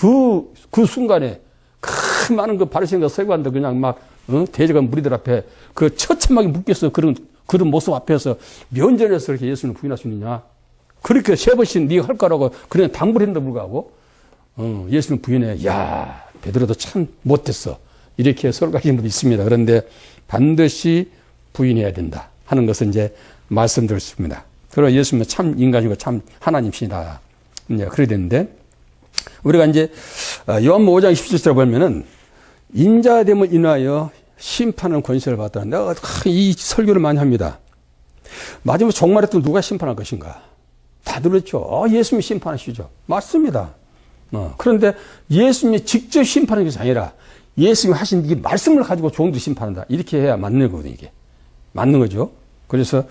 순간에 큰 많은 그 바리새인과 서기관들 그냥 막 대적한 무리들 앞에 그 처참하게 묶여서 그런 모습 앞에서 면전에서 그렇게 예수님을 부인할 수 있느냐. 그렇게 세 번씩 네가 할 거라고 그냥 당부를 했는데 불구하고 예수님 부인해. 야, 베드로도 참 못됐어. 이렇게 설가하시는 분도 있습니다. 그런데 반드시 부인해야 된다 하는 것을 이제 말씀드렸습니다. 그리고 예수님은 참 인간이고 참 하나님이시다. 이제 그래야 되는데 우리가 이제 요한복음 5장 17절에 보면은 인자됨을 인하여 심판하는 권세를 받다. 내가 이 설교를 많이 합니다. 마지막 종말에 또 누가 심판할 것인가? 다들 그렇죠. 예수님이 심판하시죠. 맞습니다. 그런데 예수님이 직접 심판하는 것이 아니라 예수님이 하신 이 말씀을 가지고 종도 심판한다. 이렇게 해야 맞는 거거든요. 이게 맞는 거죠. 그래서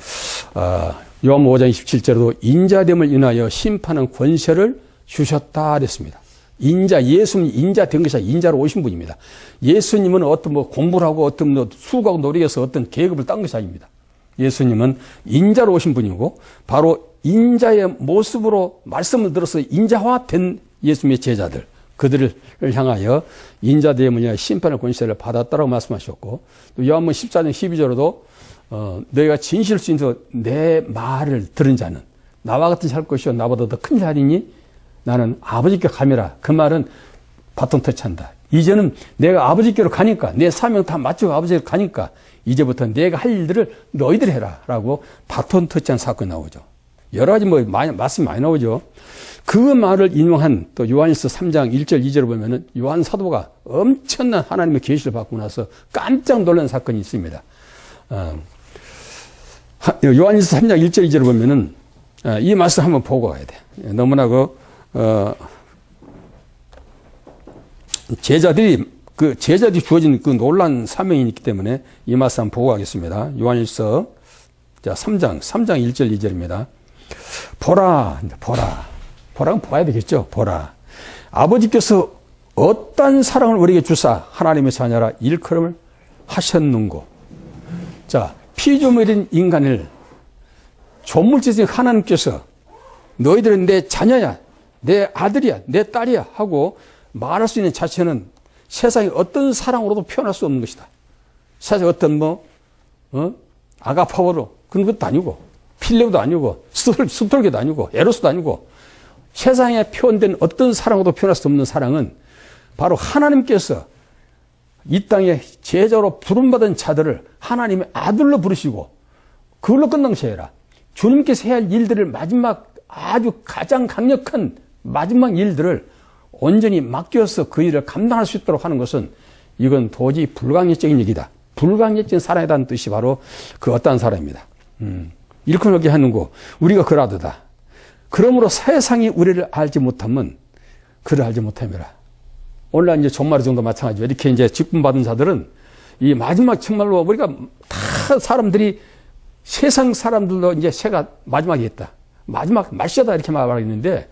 요한복음 5장 27절에도 인자됨을 인하여 심판하는 권세를 주셨다 그랬습니다. 예수님 인자 된 것이 아니라 인자로 오신 분입니다. 예수님은 어떤 공부를 하고 어떤 수고하고 노력해서 어떤 계급을 딴 것이 아닙니다. 예수님은 인자로 오신 분이고 바로 인자의 모습으로 말씀을 들어서 인자화된 예수님의 제자들 그들을 향하여 인자됨을 위하여 심판의 권세를 받았다라고 말씀하셨고 또 요한복음 14장 12절에도 너희가 진실을 인해서 내 말을 들은 자는 나와 같은 살 것이요 나보다 더 큰 자리니 나는 아버지께 가매라. 그 말은 바톤 터치한다. 이제는 내가 아버지께로 가니까 내 사명 다 마치고 아버지께로 가니까 이제부터 내가 할 일들을 너희들이 해라 라고 바톤 터치한 사건이 나오죠. 여러 가지 말씀 많이 나오죠. 그 말을 인용한 또 요한일서 3장 1절 2절을 보면은 요한 사도가 엄청난 하나님의 계시를 받고 나서 깜짝 놀란 사건이 있습니다. 요한일서 3장 1절 2절을 보면은 이 말씀 한번 보고 가야 돼. 너무나 제자들이 주어진 그 놀란 사명이 있기 때문에 이 말씀 한번 보고 가겠습니다. 요한일서 3장 1절 2절입니다. 보라는 봐야 되겠죠. 보라. 아버지께서 어떤 사랑을 우리에게 주사 하나님의 자녀라 일컬음을 하셨는고. 자, 피조물인 인간을 조물주신 하나님께서 너희들은 내 자녀야, 내 아들이야, 내 딸이야 하고 말할 수 있는 자체는 세상에 어떤 사랑으로도 표현할 수 없는 것이다. 세상에 어떤 아가파워로 그런 것도 아니고 필레오도 아니고 스톨게도 아니고 에로스도 아니고 세상에 표현된 어떤 사랑으로도 표현할 수 없는 사랑은 바로 하나님께서 이 땅에 제자로 부름받은 자들을 하나님의 아들로 부르시고 그걸로 끝난 것이 아니라 주님께서 해야 할 일들을 마지막 아주 가장 강력한 마지막 일들을 온전히 맡겨서 그 일을 감당할 수 있도록 하는 것은 이건 도저히 불가항력적인 얘기다. 불가항력적인 사랑이라는 뜻이 바로 그 어떠한 사랑입니다. 일컬어게 하는 거 우리가 그라도다. 그러므로 세상이 우리를 알지 못하면 그를 알지 못함이라. 오늘날 이제 종말 정도 마찬가지죠. 이렇게 이제 직분받은 자들은 이 마지막 정말로 우리가 다 사람들이 세상 사람들도 이제 새가 마지막에 있다. 마지막 말세다 이렇게 말하고 있는데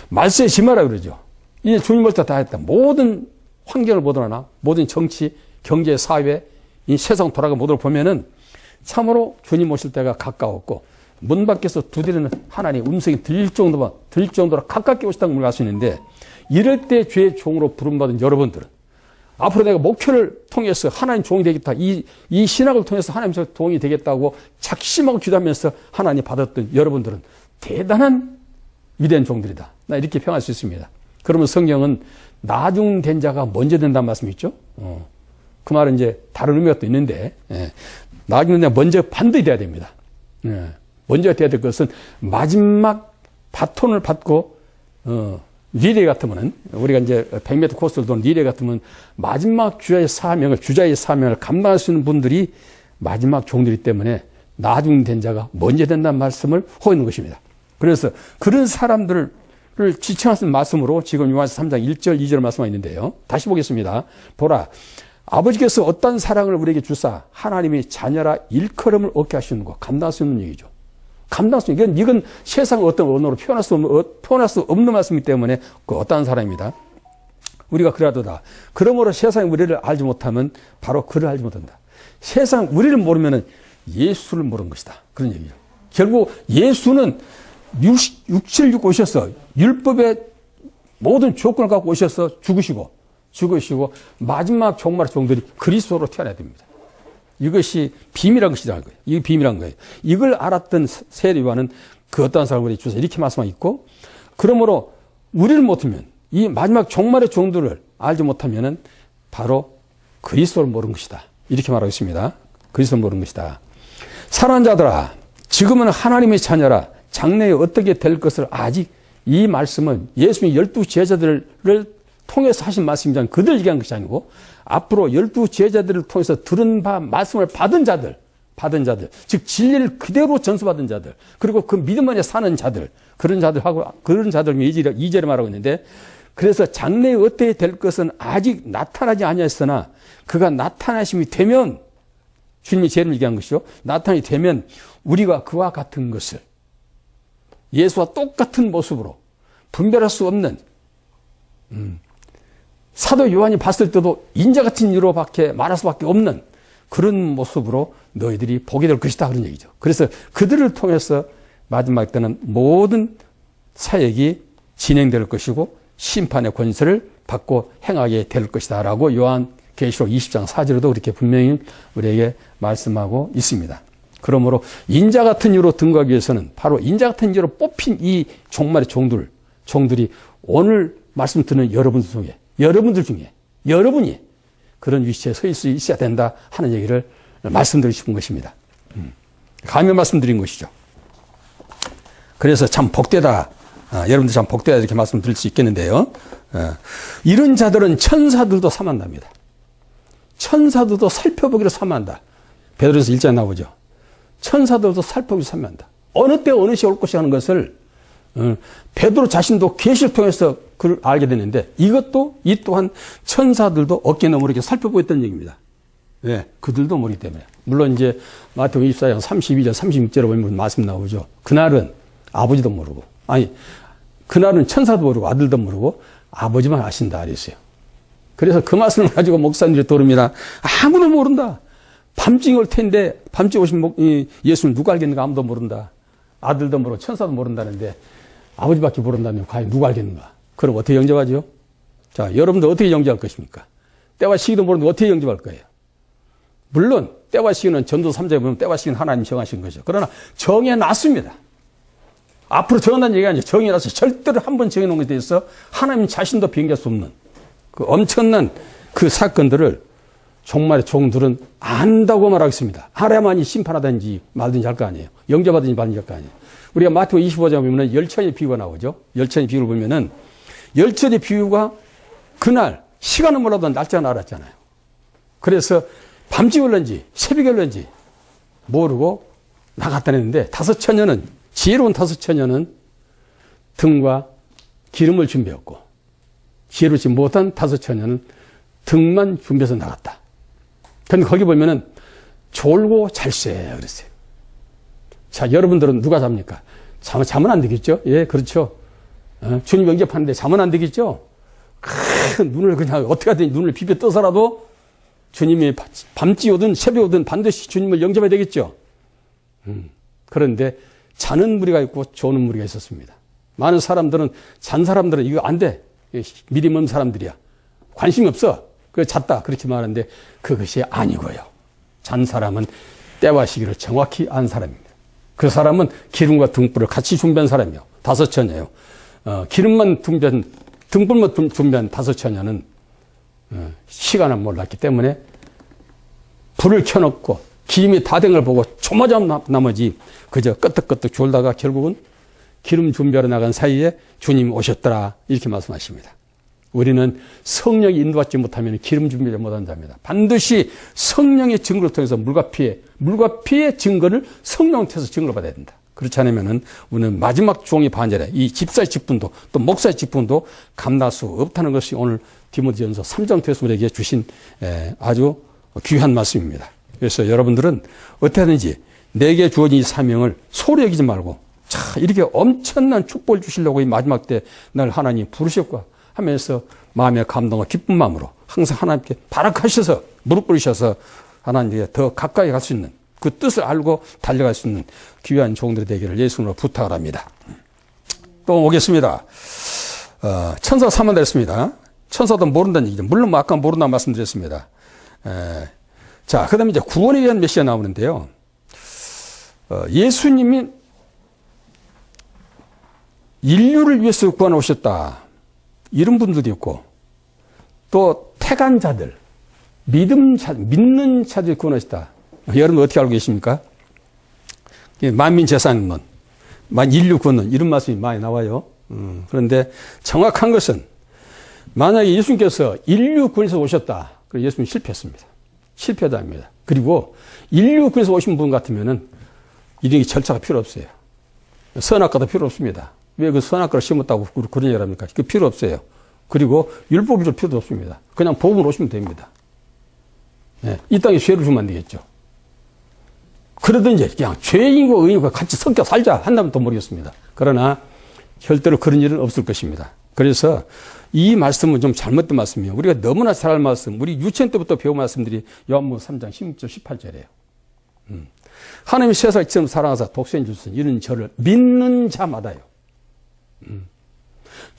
말세 심하라 그러죠. 이제 주님 올 때 다 했다. 모든 환경을 보더나 모든 정치, 경제, 사회, 이 세상 돌아가 모든 걸 보면은 참으로 주님 오실 때가 가까웠고 문 밖에서 두드리는 하나님의 음성이 들릴 정도로 가깝게 오시다는 걸 알 수 있는데 이럴 때 죄의 종으로 부름받은 여러분들은 앞으로 내가 목표를 통해서 하나님 종이 되겠다. 이 신학을 통해서 하나님 종이 되겠다고 작심하고 기도하면서 하나님 받았던 여러분들은 대단한 위대한 종들이다. 나 이렇게 평할 수 있습니다. 그러면 성경은 나중된 자가 먼저 된다는 말씀이 있죠. 그 말은 이제 다른 의미가 또 있는데 나중된 자가 먼저 반드시 돼야 됩니다. 먼저 돼야 될 것은 마지막 바톤을 받고 리레이 같으면은 우리가 이제 100m 코스를 도는 리레이 같으면 마지막 주자의 사명을 감당할 수 있는 분들이 마지막 종들이기 때문에 나중된 자가 먼저 된다는 말씀을 하고 있는 것입니다. 그래서 그런 사람들을 지칭하는 말씀으로 지금 요한서 3장 1절 2절 말씀하고 있는데요. 다시 보겠습니다. 보라, 아버지께서 어떤 사랑을 우리에게 주사 하나님이 자녀라 일컬음을 얻게 하시는 거 감당할 수 없는 얘기죠. 감당할 수 없는, 이건 세상 어떤 언어로 표현할 수 없는 말씀이기 때문에 그 어떠한 사랑입니다. 우리가 그러하도다. 그러므로 세상이 우리를 알지 못하면 바로 그를 알지 못한다. 세상 우리를 모르면 예수를 모르는 것이다. 그런 얘기죠. 결국 예수는 육체를 입고 오셔서 율법의 모든 조건을 갖고 오셔서 죽으시고 마지막 종말의 종들이 그리스도로 태어나야 됩니다. 이것이 비밀한 것이라는 거예요. 이게 비밀한 거예요. 이걸 알았던 세례요한은 그 어떠한 사람을 우리에게 주셔서 이렇게 말씀하고 있고, 그러므로 우리를 못하면 이 마지막 종말의 종들을 알지 못하면은 바로 그리스도를 모르는 것이다. 이렇게 말하고 있습니다. 그리스도를 모르는 것이다. 사랑하는 자들아, 지금은 하나님의 자녀라. 장래에 어떻게 될 것을 아직, 이 말씀은 예수님이 12 제자들을 통해서 하신 말씀이잖아요. 그들 얘기한 것이 아니고 앞으로 12 제자들을 통해서 들은 바 말씀을 받은 자들, 즉 진리를 그대로 전수받은 자들, 그리고 그 믿음 안에 사는 자들, 그런 자들하고, 그런 자들 2절에 말하고 있는데, 그래서 장래에 어떻게 될 것은 아직 나타나지 아니하였으나 그가 나타나심이 되면, 주님이 제를 얘기한 것이죠. 나타나게 되면 우리가 그와 같은 것을, 예수와 똑같은 모습으로 분별할 수 없는, 사도 요한이 봤을 때도 인자 같은 이로밖에 말할 수밖에 없는 그런 모습으로 너희들이 보게 될 것이다. 그런 얘기죠. 그래서 그들을 통해서 마지막 때는 모든 사역이 진행될 것이고 심판의 권세를 받고 행하게 될 것이다. 라고 요한계시록 20장 4절에도 그렇게 분명히 우리에게 말씀하고 있습니다. 그러므로 인자 같은 이로 등극하기 위해서는 바로 인자 같은 이로 뽑힌 이 종말의 종들이 오늘 말씀 듣는 여러분들 중에 여러분이 그런 위치에 서 있어야 된다 하는 얘기를 말씀드리고 싶은 것입니다. 감히 말씀드린 것이죠. 그래서 참 복되다. 여러분들 참 복되다 이렇게 말씀드릴 수 있겠는데요. 이런 자들은 천사들도 삼한답니다. 천사들도 살펴보기로 삼한다. 베드로서 1장에 나오죠. 천사들도 살펴보기로 삼한다. 어느 때 어느 시에 올 것이 하는 것을 베드로 자신도 계시를 통해서 그걸 알게 되는데, 이 또한 천사들도 어깨 너머로 이렇게 살펴보고 있다는 얘기입니다. 왜? 그들도 모르기 때문에. 물론 이제 마태복음 24장 32절 36절에 보면 말씀 나오죠. 그날은 아버지도 모르고, 그날은 천사도 모르고 아들도 모르고 아버지만 아신다 그랬어요. 그래서 그 말씀을 가지고 목사님들이 도릅니다. 아무도 모른다. 밤중에 올 텐데, 밤중에 오신 예수를 누가 알겠는가? 아무도 모른다. 아들도 모르고 천사도 모른다는데 아버지밖에 모른다면 과연 누가 알겠는가? 그럼 어떻게 영접하죠? 자, 여러분들 어떻게 영접할 것입니까? 때와 시기도 모르는데 어떻게 영접할 거예요? 물론 때와 시기는 전도 3장에 보면 때와 시기는 하나님 정하신 거죠. 그러나 정해놨습니다. 앞으로 정한다는 얘기가 아니죠. 정해놔서 절대로 한번 정해놓은 것에 대해서 하나님 자신도 변경할 수 없는 그 엄청난 그 사건들을 종말의 종들은 안다고 말하겠습니다. 알아야만이 심판하든지 말든지 할 거 아니에요. 영접하든지 말든지 할 거 아니에요. 우리가 마태복음 25장에 보면 열천의 비유가 나오죠. 열천의 비유를 보면은 열천의 비유가 그날 시간은 몰라도 날짜는 알았잖아요. 그래서 밤중에 올는지 새벽에 올는지 모르고 나갔다는데, 다섯 처녀는, 지혜로운 다섯 처녀는 등과 기름을 준비했고 지혜롭지 못한 다섯 처녀는 등만 준비해서 나갔다. 근데 거기 보면은 졸고 잘세 그랬어요. 자, 여러분들은 누가 잡니까? 자면 안 되겠죠? 예, 그렇죠. 주님 영접하는데 자면 안 되겠죠? 눈을 그냥 어떻게 하든 눈을 비벼 떠서라도 주님이 밤지 오든 새벽 오든 반드시 주님을 영접해야 되겠죠? 그런데 자는 무리가 있고 조는 무리가 있었습니다. 많은 사람들은, 잔 사람들은 이거 안 돼. 믿음 없는 사람들이야. 관심이 없어. 그 잤다. 그렇게 말하는데 그것이 아니고요. 잔 사람은 때와 시기를 정확히 안 사람입니다. 그 사람은 기름과 등불을 같이 준비한 사람이요. 다섯 처녀예요. 기름만 준비한, 등불만 준비한 다섯 처녀는 시간을 몰랐기 때문에 불을 켜놓고 기름이 다 된 걸 보고 조마잡 나머지 그저 끄떡끄떡 졸다가 결국은 기름 준비하러 나간 사이에 주님이 오셨더라. 이렇게 말씀하십니다. 우리는 성령이 인도받지 못하면 기름 준비를 못한 자입니다. 반드시 성령의 증거를 통해서 물과 피의 증거를 성령을 통해서 증거를 받아야 된다. 그렇지 않으면은 우리는 마지막 종이 반절에 이 집사의 직분도 또 목사의 직분도 감당할 수 없다는 것이 오늘 디모데전서 3장 통해서 우리에게 주신 아주 귀한 말씀입니다. 그래서 여러분들은 어떻게 하든지 내게 주어진 이 사명을 소홀히 여기지 말고 자 이렇게 엄청난 축복을 주시려고 이 마지막 때 날 하나님 부르셨고 하면서 마음의 감동과 기쁜 마음으로 항상 하나님께 바락하셔서 무릎 꿇으셔서 하나님께 더 가까이 갈 수 있는 그 뜻을 알고 달려갈 수 있는 귀한 종들이 되기를 예수님으로 부탁을 합니다. 또 오겠습니다. 천사 3만 됐습니다. 천사도 모른다는 얘기죠. 물론 뭐 아까 모른다고 말씀드렸습니다. 자, 그 다음에 이제 구원에 대한 메시지가 나오는데요. 예수님이 인류를 위해서 구원해 오셨다. 이런 분들도 있고, 또 택한 자들, 믿는 자들 구원하셨다. 여러분 어떻게 알고 계십니까? 만민 재산론, 인류 구원론 이런 말씀이 많이 나와요. 그런데 정확한 것은 만약에 예수님께서 인류 구원에서 오셨다. 그럼 예수님 실패했습니다. 실패자입니다. 그리고 인류 구원에서 오신 분 같으면은 이런 절차가 필요 없어요. 선악과도 필요 없습니다. 왜 그 선악과를 심었다고 그런 얘기를 합니까? 그 필요 없어요. 그리고 율법이 줄 필요도 없습니다. 그냥 복음으로 오시면 됩니다. 네, 이 땅에 죄를 주면 안 되겠죠. 그러든지 그냥 죄인과 의인과 같이 섞여 살자 한다면 또 모르겠습니다. 그러나 절대로 그런 일은 없을 것입니다. 그래서 이 말씀은 좀 잘못된 말씀이에요. 우리가 너무나 잘 알 말씀, 우리 유치원 때부터 배운 말씀들이 요한복음 3장 16절 18절이에요. 하나님이 세상을 이처럼 사랑하사 독생을 주신 이런 저를 믿는 자마다요.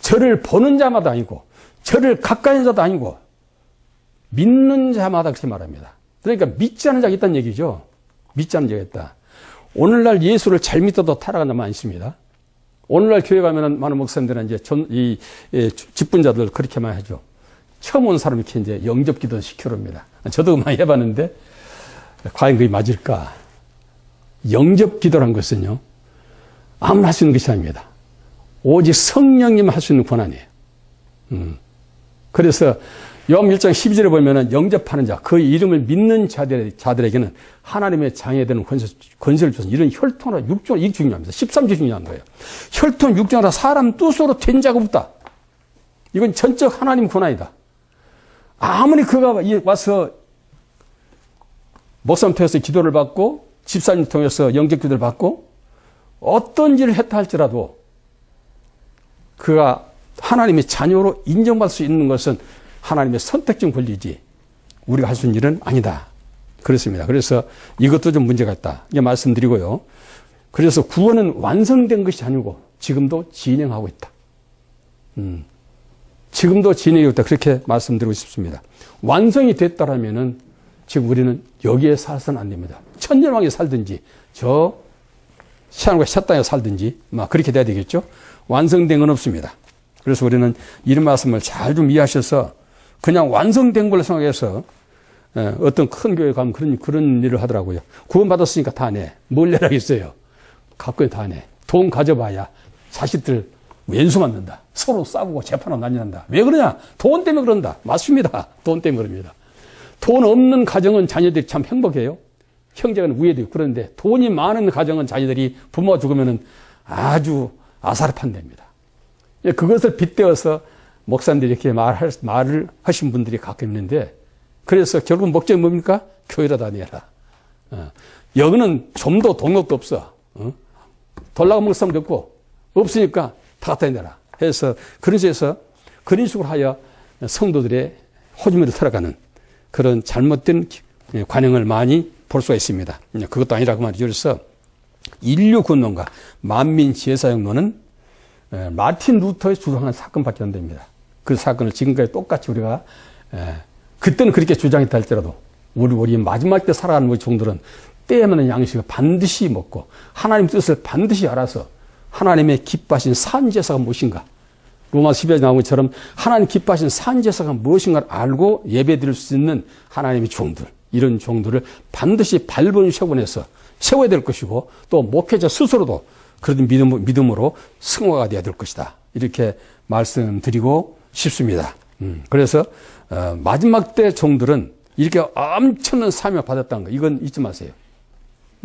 저를 보는 자마다 아니고 저를 가까이 있는 자도 아니고 믿는 자마다 그렇게 말합니다. 그러니까 믿지 않는 자가 있다는 얘기죠. 믿지 않는 자가 있다. 오늘날 예수를 잘 믿어도 타락한 자만 있습니다. 오늘날 교회 가면은 많은 목사님들은 이제 직분자들 그렇게 많이 하죠. 처음 온 사람이 이렇게 이제 영접 기도 시켜옵니다. 저도 많이 해봤는데 과연 그게 맞을까? 영접 기도란 것은요, 아무나 할 수 있는 것이 아닙니다. 오직 성령님 할 수 있는 권한이에요. 그래서 요한복음 1장 12절에 보면은 영접하는 자, 그 이름을 믿는 자들에게는 하나님의 장애되는 권세를 주신 이런 혈통으로 육종으로 이게 중요합니다. 13조 중요한 거예요. 혈통 육종으로 사람 뜻으로 된 자가 없다. 이건 전적 하나님 권한이다. 아무리 그가 와서 목사님 통해서 기도를 받고 집사님 통해서 영접 기도를 받고 어떤 일을 했다 할지라도 그가 하나님의 자녀로 인정받을 수 있는 것은 하나님의 선택적 권리지 우리가 할 수 있는 일은 아니다. 그렇습니다. 그래서 이것도 좀 문제가 있다. 이게 말씀드리고요. 그래서 구원은 완성된 것이 아니고 지금도 진행하고 있다. 지금도 진행하고 있다. 그렇게 말씀드리고 싶습니다. 완성이 됐다라면은 지금 우리는 여기에 살아서는 안 됩니다. 천년왕에 살든지 저 시한과 새 땅에 살든지 막 그렇게 돼야 되겠죠. 완성된 건 없습니다. 그래서 우리는 이런 말씀을 잘 좀 이해하셔서 그냥 완성된 걸로 생각해서 어떤 큰 교회 가면 그런 일을 하더라고요. 구원받았으니까 다 내. 뭘 내라겠어요. 갖고 다 내. 돈 가져봐야 자식들 왼수 맞는다. 서로 싸우고 재판하고 난리 난다. 왜 그러냐? 돈 때문에 그런다. 맞습니다. 돈 때문에 그럽니다. 돈 없는 가정은 자녀들이 참 행복해요. 형제가 우애되고 그런데 돈이 많은 가정은 자녀들이 부모가 죽으면 아주 아사르판됩니다. 그것을 빗대어서 목사님들이 이렇게 말을 하신 분들이 가끔 있는데 그래서 결국 목적이 뭡니까? 교회로 다니라. 여기는 좀도 동력도 없어. 돌라가 먹을 사람도 없고 없으니까 다 갖다 내라 해서 그런 식으로 하여 성도들의 호주머니를 털어가는 그런 잘못된 관행을 많이 볼 수가 있습니다. 그것도 아니라고 말이죠. 그래서 인류 구원론과 만민 지혜사역론은 마틴 루터의 주장한 사건밖에 안 됩니다. 그 사건을 지금까지 똑같이 우리가 그때는 그렇게 주장했다 할지라도 우리 마지막 때 살아가는 우리 종들은 때에 맞는 양식을 반드시 먹고 하나님 뜻을 반드시 알아서 하나님의 기뻐하신 산제사가 무엇인가 로마서 12장에 나온 것처럼 하나님 기뻐하신 산제사가 무엇인가를 알고 예배드릴 수 있는 하나님의 종들 이런 종들을 반드시 발본 세워내서 세워야 될 것이고 또 목회자 스스로도 그런 믿음으로 승화가 돼야 될 것이다. 이렇게 말씀드리고 싶습니다. 그래서 마지막 때 종들은 이렇게 엄청난 사명을 받았다는 거 이건 잊지 마세요.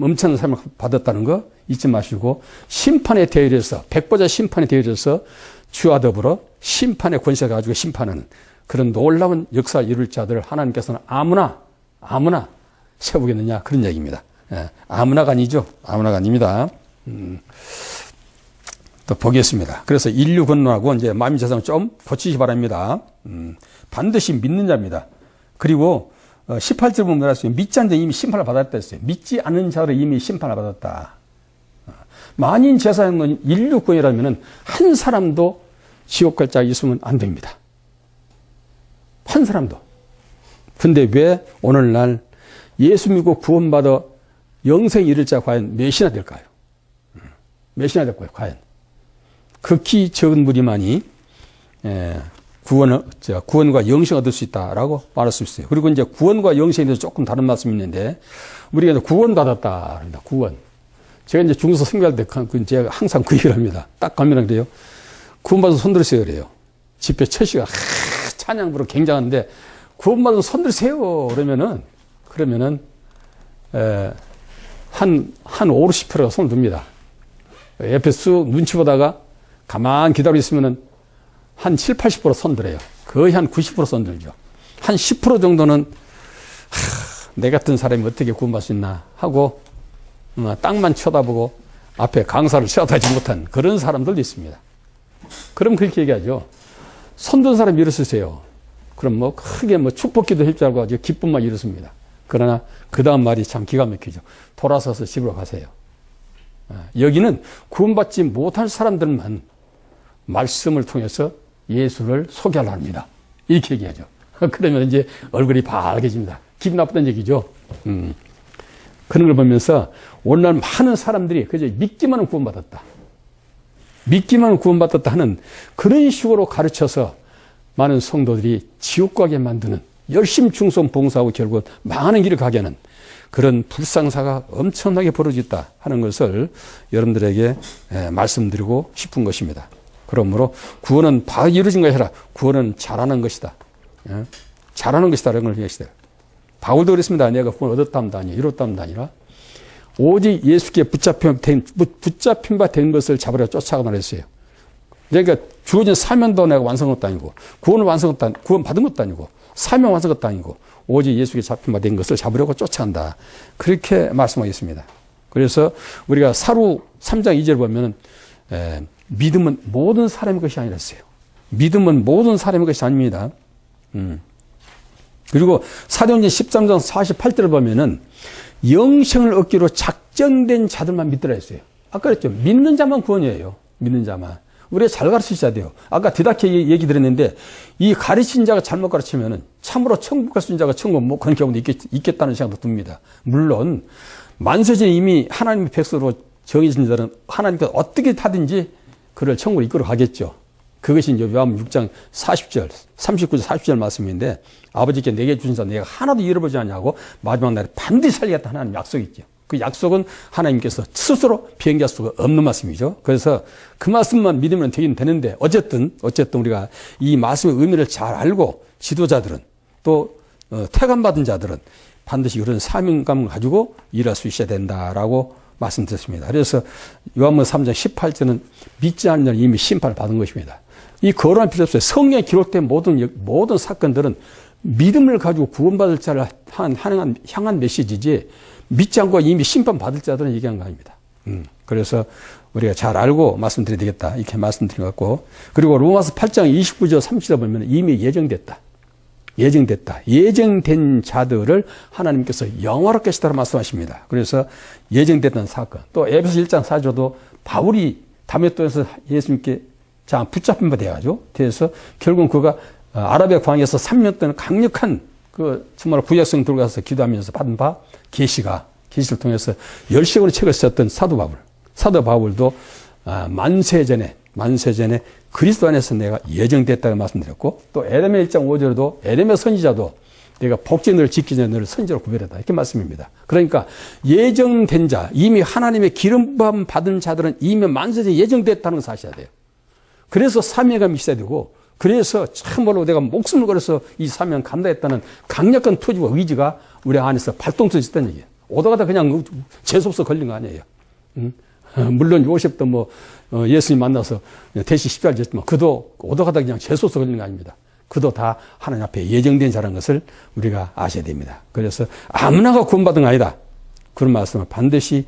엄청난 사명을 받았다는 거 잊지 마시고 심판의 대열에서 백보자 심판의 대열에서 주와 더불어 심판의 권세를 가지고 심판하는 그런 놀라운 역사를 이룰 자들을 하나님께서는 아무나 세우겠느냐 그런 얘기입니다. 예, 아무나가 아니죠. 아무나가 아닙니다. 또 보겠습니다. 그래서 인류 건너하고 이제 마음의 재상을 좀 고치시 바랍니다. 반드시 믿는 자입니다. 그리고 18절 보면 말했어요. 믿지 않는 자 이미 심판을 받았다 했어요. 믿지 않는 자를 이미 심판을 받았다. 만인 제사장은 인류 구원이라면 한 사람도 지옥 갈 자가 있으면 안 됩니다. 한 사람도. 근데 왜 오늘날 예수 믿고 구원받아 영생 이를 자가 과연 몇이나 될까요? 몇이나 될까요? 과연. 극히 적은 무리만이 구원과 영생을 얻을 수 있다라고 말할 수 있어요. 그리고 이제 구원과 영생에 대해서 조금 다른 말씀이 있는데 우리가 이제 구원받았다. 합니다. 구원. 제가 이제 중서 선교할 때 제가 항상 그 얘기를 합니다. 딱 가면 그래요. 구원받아서 손들으세요. 그래요. 집회 첫 시간 찬양 부르고 굉장한데 구원받아서 손들으세요. 그러면은 한 5, 60%가 손을 듭니다. 옆에 쑥 눈치 보다가 가만 기다리고 있으면은 한 7, 80% 손들어요. 거의 한 90% 손들죠. 한 10% 정도는 내 같은 사람이 어떻게 구원받을 수 있나 하고 땅만 쳐다보고 앞에 강사를 쳐다보지 못한 그런 사람들도 있습니다. 그럼 그렇게 얘기하죠. 손든 사람 일어서세요. 그럼 뭐 크게 뭐 축복기도 할 줄 알고 아주 기쁨만 일었습니다. 그러나 그 다음 말이 참 기가 막히죠. 돌아서서 집으로 가세요. 여기는 구원받지 못할 사람들만 말씀을 통해서 예수를 소개하려 합니다. 이렇게 얘기하죠. 그러면 이제 얼굴이 밝아집니다. 기분 나쁘다는 얘기죠. 그런 걸 보면서 오늘날 많은 사람들이 그저 믿기만은 구원받았다. 믿기만은 구원받았다 하는 그런 식으로 가르쳐서 많은 성도들이 지옥 가게 만드는 열심 충성 봉사하고 결국 망하는 길을 가게 하는 그런 불상사가 엄청나게 벌어졌다 하는 것을 여러분들에게 말씀드리고 싶은 것입니다. 그러므로 구원은 바로 이루어진 것이 아니라 구원은 잘하는 것이다. 잘하는 것이다. 라는 걸 얘기했어요. 바울도 그랬습니다. 내가 구원 얻었답니다. 아니, 이뤘답니다. 아니라 오직 예수께 붙잡힌 바 된 것을 잡으려 쫓아가만 했어요. 그러니까 주어진 사명도 내가 완성한 것도 아니고 구원 받은 것도 아니고 사명 완성한 것도 아니고 오직 예수께 잡힌 바 된 것을 잡으려고 쫓아간다. 그렇게 말씀하겠습니다. 그래서 우리가 사루 3장 2절 보면은 믿음은 모든 사람의 것이 아니라 했어요. 믿음은 모든 사람의 것이 아닙니다. 그리고 사도행전 13장 48절을 보면은 영생을 얻기로 작정된 자들만 믿더라 했어요. 아까 그랬죠. 믿는 자만 구원이에요. 믿는 자만. 우리가 잘 가르치셔야 돼요. 아까 디다케 얘기 드렸는데 이 가르친 자가 잘못 가르치면은 참으로 천국 갈 수 있는 자가 천국 못 가는 경우도 있겠다는 생각도 듭니다. 물론 만세전에 이미 하나님의 백성으로 정해진 자는 하나님께서 어떻게 하든지 그를 천국으로 이끌어 가겠죠. 그것이 이제 요한복음 6장 40절, 39절, 40절 말씀인데 아버지께 내게 주신 자 내가 하나도 잃어버리지 않냐고 마지막 날에 반드시 살리겠다 하나님 약속이 있죠. 그 약속은 하나님께서 스스로 비행기할 수가 없는 말씀이죠. 그래서 그 말씀만 믿으면 되긴 되는데 어쨌든 우리가 이 말씀의 의미를 잘 알고 지도자들은 또 태감받은 자들은 반드시 그런 사명감을 가지고 일할 수 있어야 된다라고 말씀드렸습니다. 그래서 요한복음 3장 18절은 믿지 않는 자는 이미 심판을 받은 것입니다. 이 거론할 필요 없어요. 성경에 기록된 모든 사건들은 믿음을 가지고 구원받을 자를 향한 메시지지 믿지 않고 이미 심판받을 자들은 얘기한 거 아닙니다. 그래서 우리가 잘 알고 말씀드려야 되겠다. 이렇게 말씀드린 것 같고. 그리고 로마서 8장 29절 30절 보면 이미 예정됐다. 예정된 자들을 하나님께서 영화롭게 하시다고 말씀하십니다. 그래서 예정됐던 사건. 또 에베소 1장 4절도 바울이 다메섹에서 예수님께 붙잡힌 바 돼가지고 그래서 결국은 그가 아라비아 광야에서 3년 동안 강력한 정말 구약성 들어가서 기도하면서 받은 바 계시를 통해서 열심으로 책을 썼던 사도 바울도 만세 전에 그리스도 안에서 내가 예정됐다고 말씀드렸고 또 에레미야 1장 5절에도 에레미야 선지자도 내가 복진을 지키기 전에 너를 선지자로 구별했다 이렇게 말씀입니다. 그러니까 예정된 자 이미 하나님의 기름부음 받은 자들은 이미 만세 전에 예정됐다는 걸 아셔야 돼요. 그래서 사명감이 있어야 되고 그래서 참말로 내가 목숨을 걸어서 이 사명 감당했다는 강력한 투지와 의지가 우리 안에서 발동할 수 있다는 얘기예요. 오다 가다 그냥 재수없어 걸린 거 아니에요. 응? 물론 요셉도 뭐 예수님 만나서 대시 십자가를 졌지만 그도 오다 가다 그냥 재수없어 걸린 거 아닙니다. 그도 다 하나님 앞에 예정된 자라는 것을 우리가 아셔야 됩니다. 그래서 아무나가 구원받은 거 아니다. 그런 말씀을 반드시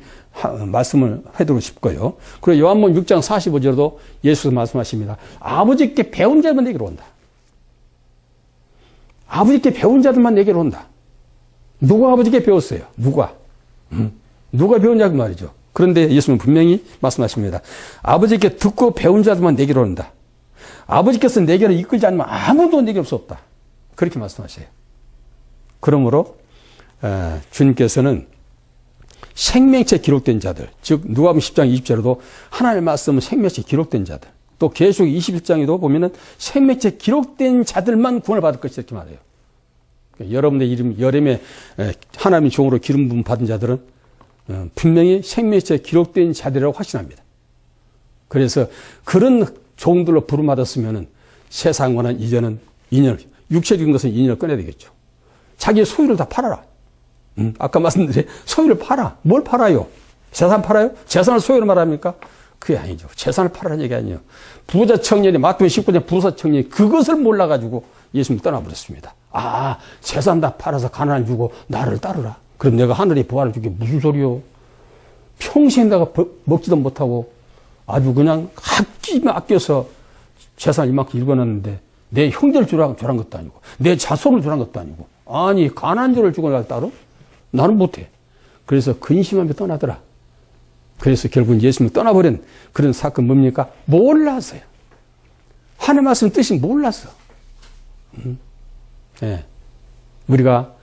말씀을 해두고 싶고요. 그리고 요한복음 6장 45절에도 예수께서 말씀하십니다. 아버지께 배운 자들만 내게로 온다. 아버지께 배운 자들만 내게로 온다. 누가 아버지께 배웠어요? 누가? 누가 배웠냐고 말이죠. 그런데 예수님은 분명히 말씀하십니다. 아버지께 듣고 배운 자들만 내게로 온다. 아버지께서 내게로 이끌지 않으면 아무도 내게로 수 없다. 그렇게 말씀하세요. 그러므로 주님께서는 생명체 기록된 자들, 즉 누가복음 10장 20절에도 하나님의 말씀은 생명체 기록된 자들, 또 계시록 21장에도 보면은 생명체 기록된 자들만 구원을 받을 것이다 이렇게 말해요. 그러니까 여러분의 이름 여름에 하나님의 종으로 기름 부음 받은 자들은 분명히 생명체 기록된 자들이라고 확신합니다. 그래서 그런 종들로 부름받았으면은 세상과는 이제는 인연, 육체적인 것은 인연을 끊어야 되겠죠. 자기의 소유를 다 팔아라. 아까 말씀드린 소유를 팔아. 뭘 팔아요? 재산 팔아요? 재산을 소유로 말합니까? 그게 아니죠. 재산을 팔아라는 얘기 아니에요. 부자 청년이 마태복음 19장 부자 청년이 그것을 몰라가지고 예수님이 떠나버렸습니다. 아, 재산 다 팔아서 가난한 주고 나를 따르라. 그럼 내가 하늘의 부활을 주게 무슨 소리요? 평생 내가 먹지도 못하고 아주 그냥 아껴서 재산 이만큼 읽어놨는데 내 형제를 주란 것도 아니고 내 자손을 주란 것도 아니고 아니 가난한 자를 주고 날 따로? 나는 못해. 그래서 근심하며 떠나더라. 그래서 결국 예수님을 떠나버린 그런 사건 뭡니까? 몰랐어요. 하나님 말씀 뜻이 몰랐어. 네. 우리가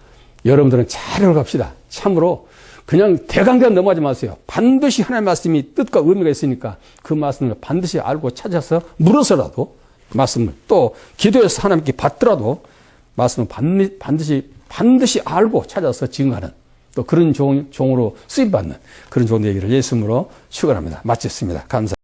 여러분들은 잘 읽어갑시다. 참으로 그냥 대강대강 넘어가지 마세요. 반드시 하나님의 말씀이 뜻과 의미가 있으니까 그 말씀을 반드시 알고 찾아서 물어서라도 말씀을 또 기도해서 하나님께 받더라도 말씀을 반드시 알고 찾아서 증거하는 또 그런 종으로 쓰임받는 그런 종의 얘기를 예수님으로 축원합니다. 마쳤습니다. 감사합니다.